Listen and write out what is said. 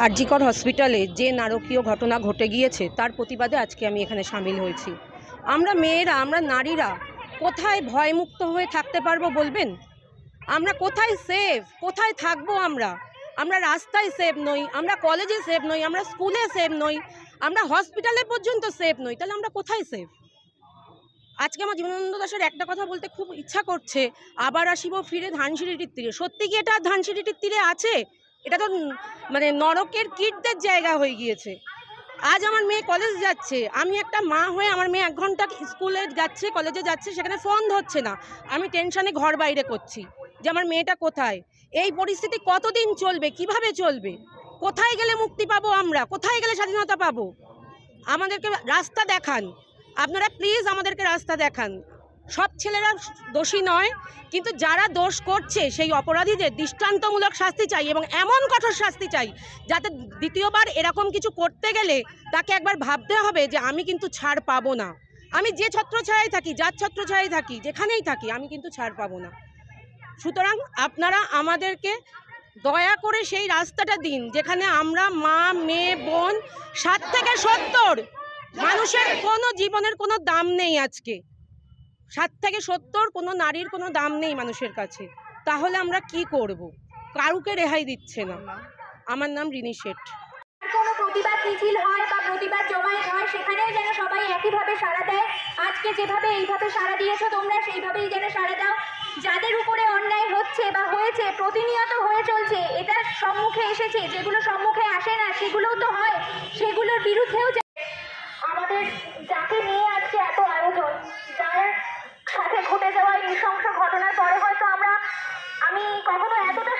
আরজিকর হসপিটালে যে নারকীয় ঘটনা ঘটে গিয়েছে তার প্রতিবাদে আজকে আমি এখানে সামিল হয়েছি। আমরা মেয়েরা, আমরা নারীরা কোথায় ভয়মুক্ত হয়ে থাকতে পারবো বলবেন? আমরা কোথায় সেফ, কোথায় থাকবো? আমরা রাস্তায় সেফ নই, আমরা কলেজে সেফ নই, আমরা স্কুলে সেফ নই, আমরা হসপিটালে পর্যন্ত সেফ নই। তাহলে আমরা কোথায় সেফ? আজকে আমার জীবনানন্দ দাশের একটা কথা বলতে খুব ইচ্ছা করছে, আবার আসিব ফিরে ধানসিঁড়িটির তীরে। সত্যি কি এটা ধানসিঁড়িটির তীরে আছে? এটা তো মানে নরকের কীটদের জায়গা হয়ে গিয়েছে। আজ আমার মেয়ে কলেজ যাচ্ছে, আমি একটা মা হয়ে আমার মেয়ে 1 ঘন্টা স্কুলে যাচ্ছে, কলেজে যাচ্ছে, সেখানে ফোন ধরছে না। আমি টেনশনে ঘর বাইরে করছি যে আমার মেয়েটা কোথায়। এই পরিস্থিতি কতদিন চলবে? কিভাবে চলবে? কোথায় গেলে মুক্তি পাবো? আমরা কোথায় গেলে স্বাধীনতা পাবো? আমাদেরকে রাস্তা দেখান, আপনারা প্লিজ আমাদেরকে রাস্তা দেখান। সব ছেলেরা দোষী নয়, কিন্তু যারা দোষ করছে সেই অপরাধীদের দৃষ্টান্তমূলক শাস্তি চাই, এবং এমন কঠোর শাস্তি চাই যাতে দ্বিতীয়বার এরকম কিছু করতে গেলে তাকে একবার ভাবতে হবে যে আমি কিন্তু ছাড় পাবো না। আমি যে ছত্রছায়ায় থাকি, যার ছত্রছায়ায় থাকি, যেখানেই থাকি, আমি কিন্তু ছাড় পাবো না। সুতরাং আপনারা আমাদেরকে দয়া করে সেই রাস্তাটা দিন যেখানে আমরা মা, মেয়ে, বোন 7 থেকে 70 মানুষের কোনো জীবনের কোনো দাম নেই। আজকে 7 থেকে 70 কোনো নারীর কোনো দাম নেই মানুষের কাছে। তাহলে আমরা কি করব? কাউকে রেহাই দিচ্ছে না। আমার নাম রিনি শেঠ। কোনো প্রতিবাদ মিছিল হয় বা প্রতিবাদ জমায়েত হয়, সেখানেও যেন সবাই একইভাবে সাড়া দেয়। আজকে যেভাবে এইভাবে সাড়া দিয়েছো তোমরা, সেইভাবেই যেন সাড়া দাও। যাদের উপরে অন্যায় হচ্ছে বা হয়েছে, প্রতিনিয়ত হয়ে চলছে, এটা সম্মুখে এসেছে, যেগুলো সম্মুখে আসে না সেগুলোও তো হয়, সেগুলোর বিরুদ্ধেও আমাদের যাকে নিয়ে আজকে এত আয়োজন, যার সাথে ঘটে যাওয়া নৃশংস ঘটনার পরে হয়তো আমি কখনো এতটা